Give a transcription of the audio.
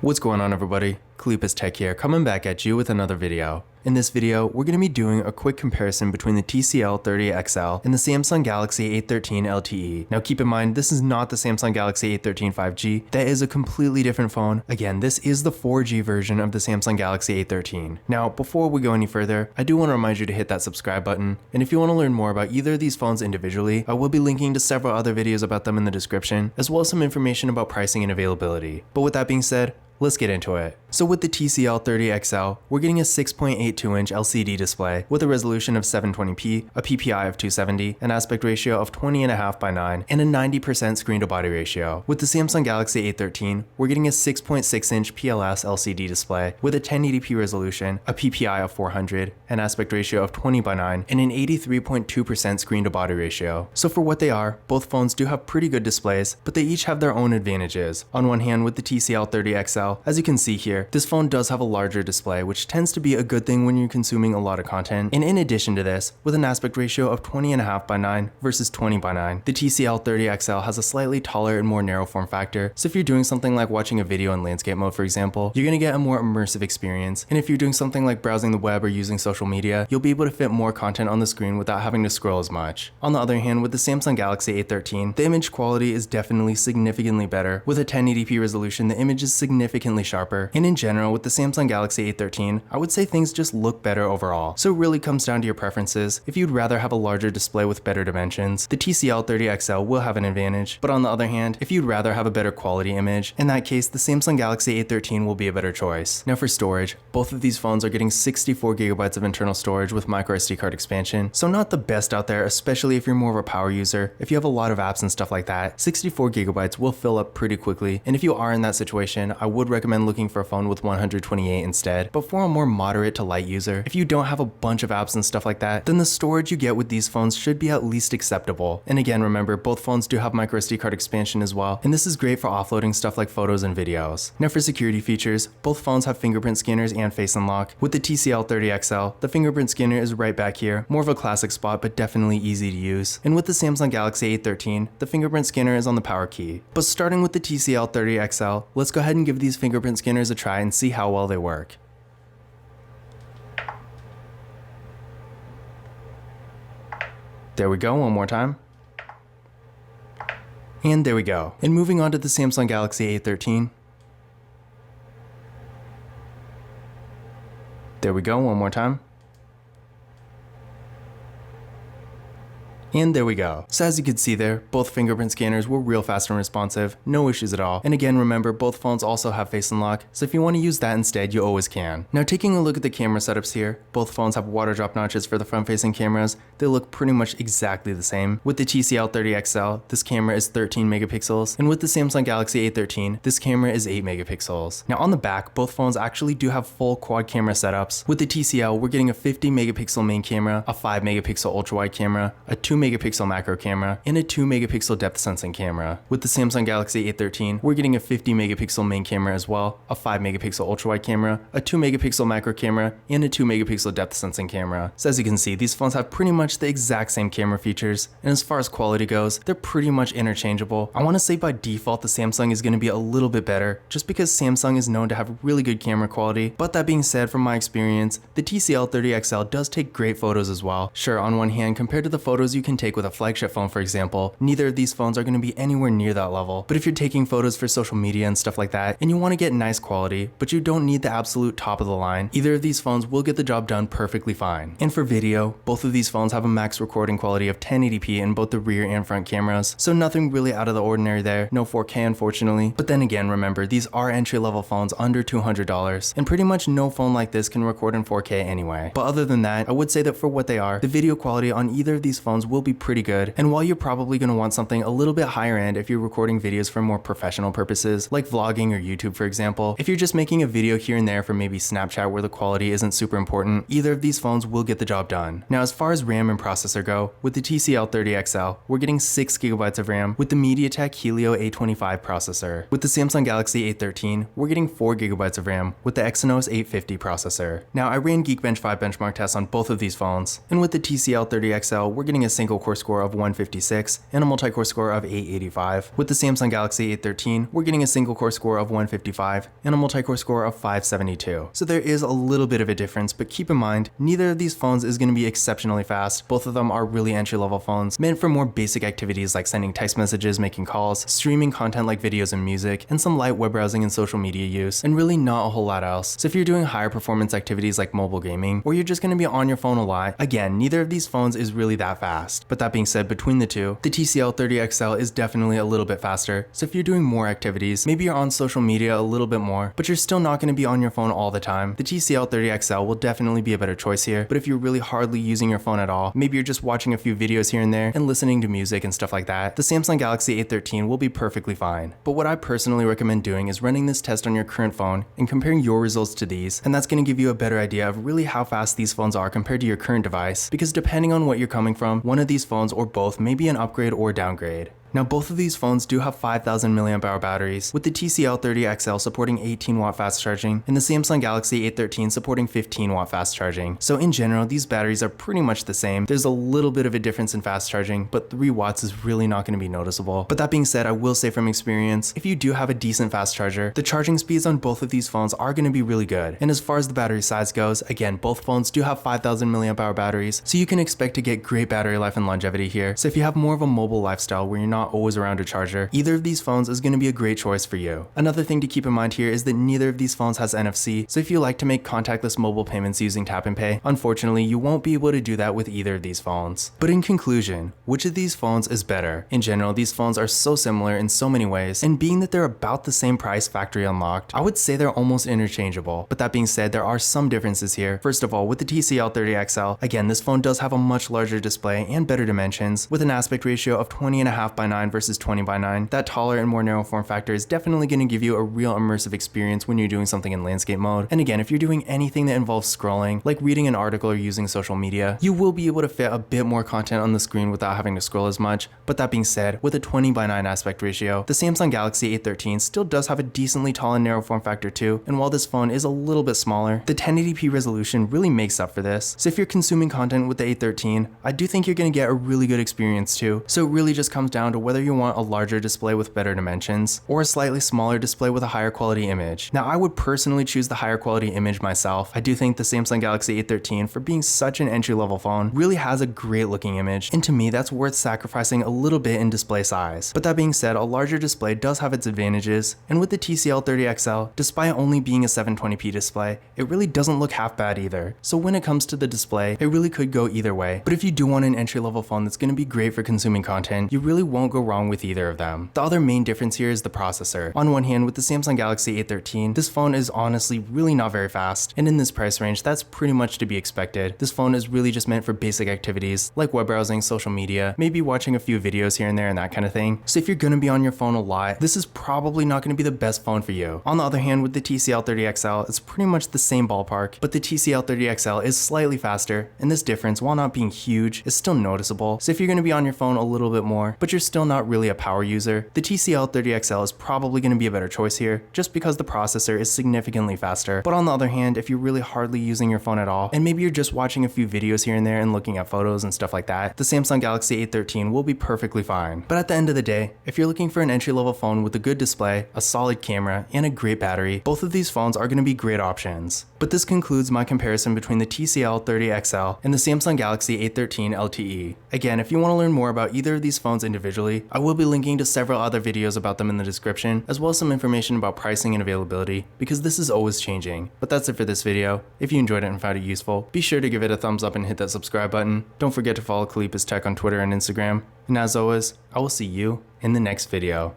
What's going on, everybody? Kalipus Tech here, coming back at you with another video. In this video, we're going to be doing a quick comparison between the TCL 30XL and the Samsung Galaxy A13 LTE. Now keep in mind, this is not the Samsung Galaxy A13 5G. That is a completely different phone. Again, this is the 4G version of the Samsung Galaxy A13. Now, before we go any further, I do want to remind you to hit that subscribe button. And if you want to learn more about either of these phones individually, I will be linking to several other videos about them in the description, as well as some information about pricing and availability. But with that being said, let's get into it. So with the TCL 30XL, we're getting a 6.82-inch LCD display with a resolution of 720p, a PPI of 270, an aspect ratio of 20.5:9, and a 90% screen-to-body ratio. With the Samsung Galaxy A13, we're getting a 6.6-inch PLS LCD display with a 1080p resolution, a PPI of 400, an aspect ratio of 20:9, and an 83.2% screen-to-body ratio. So for what they are, both phones do have pretty good displays, but they each have their own advantages. On one hand, with the TCL 30XL, as you can see here, this phone does have a larger display, which tends to be a good thing when you're consuming a lot of content. And in addition to this, with an aspect ratio of 20.5:9 versus 20:9, the TCL 30XL has a slightly taller and more narrow form factor. So if you're doing something like watching a video in landscape mode, for example, you're going to get a more immersive experience. And if you're doing something like browsing the web or using social media, you'll be able to fit more content on the screen without having to scroll as much. On the other hand, with the Samsung Galaxy A13, the image quality is definitely significantly better. With a 1080p resolution, the image is significantly sharper, and in general with the Samsung Galaxy A13, I would say things just look better overall. So it really comes down to your preferences. If you'd rather have a larger display with better dimensions, the TCL 30XL will have an advantage, but on the other hand, if you'd rather have a better quality image, in that case the Samsung Galaxy A13 will be a better choice. Now for storage, both of these phones are getting 64GB of internal storage with microSD card expansion, so not the best out there, especially if you're more of a power user. If you have a lot of apps and stuff like that, 64GB will fill up pretty quickly, and if you are in that situation, I would recommend looking for a phone with 128 instead. But for a more moderate to light user, if you don't have a bunch of apps and stuff like that, then the storage you get with these phones should be at least acceptable. And again, remember, both phones do have microSD card expansion as well, and this is great for offloading stuff like photos and videos. Now for security features, both phones have fingerprint scanners and face unlock. With the TCL 30XL, the fingerprint scanner is right back here, more of a classic spot but definitely easy to use. And with the Samsung Galaxy A13, the fingerprint scanner is on the power key. But starting with the TCL 30XL, let's go ahead and give these fingerprint scanners a try and see how well they work. There we go, one more time. And there we go. And moving on to the Samsung Galaxy A13. There we go, one more time. And there we go. So as you can see there, both fingerprint scanners were real fast and responsive, no issues at all. And again, remember, both phones also have face unlock, so if you want to use that instead, you always can. Now taking a look at the camera setups here, both phones have water drop notches for the front facing cameras. They look pretty much exactly the same. With the TCL 30XL, this camera is 13 megapixels, and with the Samsung Galaxy A13, this camera is 8 megapixels. Now on the back, both phones actually do have full quad camera setups. With the TCL, we're getting a 50 megapixel main camera, a 5 megapixel ultra wide camera, a 2 megapixel macro camera, and a 2 megapixel depth sensing camera. With the Samsung Galaxy A13, we're getting a 50 megapixel main camera as well, a 5 megapixel ultra wide camera, a 2 megapixel macro camera, and a 2 megapixel depth sensing camera. So as you can see, these phones have pretty much the exact same camera features, and as far as quality goes, they're pretty much interchangeable. I want to say by default the Samsung is going to be a little bit better, just because Samsung is known to have really good camera quality. But that being said, from my experience, the TCL 30XL does take great photos as well. Sure, on one hand, compared to the photos you can take with a flagship phone, for example, neither of these phones are going to be anywhere near that level. But if you're taking photos for social media and stuff like that, and you want to get nice quality, but you don't need the absolute top of the line, either of these phones will get the job done perfectly fine. And for video, both of these phones have a max recording quality of 1080p in both the rear and front cameras, so nothing really out of the ordinary there, no 4K unfortunately. But then again, remember, these are entry-level phones under $200, and pretty much no phone like this can record in 4K anyway. But other than that, I would say that for what they are, the video quality on either of these phones will be pretty good. And while you're probably going to want something a little bit higher end if you're recording videos for more professional purposes, like vlogging or YouTube for example, if you're just making a video here and there for maybe Snapchat where the quality isn't super important, either of these phones will get the job done. Now as far as RAM and processor go, with the TCL 30XL, we're getting 6GB of RAM with the MediaTek Helio A25 processor. With the Samsung Galaxy A13, we're getting 4GB of RAM with the Exynos 850 processor. Now I ran Geekbench 5 benchmark tests on both of these phones, and with the TCL 30XL, we're getting a single single core score of 156 and a multi-core score of 885. With the Samsung Galaxy A13, we're getting a single core score of 155 and a multi-core score of 572. So there is a little bit of a difference, but keep in mind, neither of these phones is going to be exceptionally fast. Both of them are really entry-level phones, meant for more basic activities like sending text messages, making calls, streaming content like videos and music, and some light web browsing and social media use, and really not a whole lot else. So if you're doing higher performance activities like mobile gaming, or you're just going to be on your phone a lot, again, neither of these phones is really that fast. But that being said, between the two, the TCL 30XL is definitely a little bit faster. So if you're doing more activities, maybe you're on social media a little bit more, but you're still not going to be on your phone all the time, the TCL 30XL will definitely be a better choice here. But if you're really hardly using your phone at all, maybe you're just watching a few videos here and there and listening to music and stuff like that, the Samsung Galaxy A13 will be perfectly fine. But what I personally recommend doing is running this test on your current phone and comparing your results to these, and that's going to give you a better idea of really how fast these phones are compared to your current device, because depending on what you're coming from, one of these phones or both may be an upgrade or downgrade. Now both of these phones do have 5000 mAh batteries, with the TCL 30XL supporting 18W fast charging and the Samsung Galaxy A13 supporting 15W fast charging. So in general, these batteries are pretty much the same. There's a little bit of a difference in fast charging, but 3 watts is really not going to be noticeable. But that being said, I will say from experience, if you do have a decent fast charger, the charging speeds on both of these phones are going to be really good. And as far as the battery size goes, again, both phones do have 5000 mAh batteries, so you can expect to get great battery life and longevity here. So if you have more of a mobile lifestyle where you're not always around a charger, either of these phones is going to be a great choice for you. Another thing to keep in mind here is that neither of these phones has NFC, so if you like to make contactless mobile payments using tap and pay, unfortunately you won't be able to do that with either of these phones. But in conclusion, which of these phones is better? In general, these phones are so similar in so many ways, and being that they're about the same price factory unlocked, I would say they're almost interchangeable. But that being said, there are some differences here. First of all, with the TCL 30XL, again, this phone does have a much larger display and better dimensions, with an aspect ratio of 20.5:9 versus 20:9. That taller and more narrow form factor is definitely going to give you a real immersive experience when you're doing something in landscape mode. And again, if you're doing anything that involves scrolling, like reading an article or using social media, you will be able to fit a bit more content on the screen without having to scroll as much. But that being said, with a 20:9 aspect ratio, the Samsung Galaxy A13 still does have a decently tall and narrow form factor too, and while this phone is a little bit smaller, the 1080p resolution really makes up for this. So if you're consuming content with the A13, I do think you're going to get a really good experience too. So it really just comes down to whether you want a larger display with better dimensions or a slightly smaller display with a higher quality image. Now I would personally choose the higher quality image myself. I do think the Samsung Galaxy A13, for being such an entry-level phone, really has a great looking image, and to me that's worth sacrificing a little bit in display size. But that being said, a larger display does have its advantages, and with the TCL 30XL, despite only being a 720p display, it really doesn't look half bad either. So when it comes to the display, it really could go either way. But if you do want an entry-level phone that's going to be great for consuming content, you really won't go wrong with either of them. The other main difference here is the processor. On one hand, with the Samsung Galaxy A13, this phone is honestly really not very fast, and in this price range, that's pretty much to be expected. This phone is really just meant for basic activities like web browsing, social media, maybe watching a few videos here and there and that kind of thing. So if you're going to be on your phone a lot, this is probably not going to be the best phone for you. On the other hand, with the TCL 30XL, it's pretty much the same ballpark, but the TCL 30XL is slightly faster, and this difference, while not being huge, is still noticeable. So if you're going to be on your phone a little bit more, but you're still not really a power user, the TCL 30XL is probably going to be a better choice here, just because the processor is significantly faster. But on the other hand, if you're really hardly using your phone at all, and maybe you're just watching a few videos here and there and looking at photos and stuff like that, the Samsung Galaxy A13 will be perfectly fine. But at the end of the day, if you're looking for an entry-level phone with a good display, a solid camera, and a great battery, both of these phones are going to be great options. But this concludes my comparison between the TCL 30XL and the Samsung Galaxy A13 LTE. Again, if you want to learn more about either of these phones individually, I will be linking to several other videos about them in the description, as well as some information about pricing and availability, because this is always changing. But that's it for this video. If you enjoyed it and found it useful, be sure to give it a thumbs up and hit that subscribe button. Don't forget to follow Kalipas Tech on Twitter and Instagram. And as always, I will see you in the next video.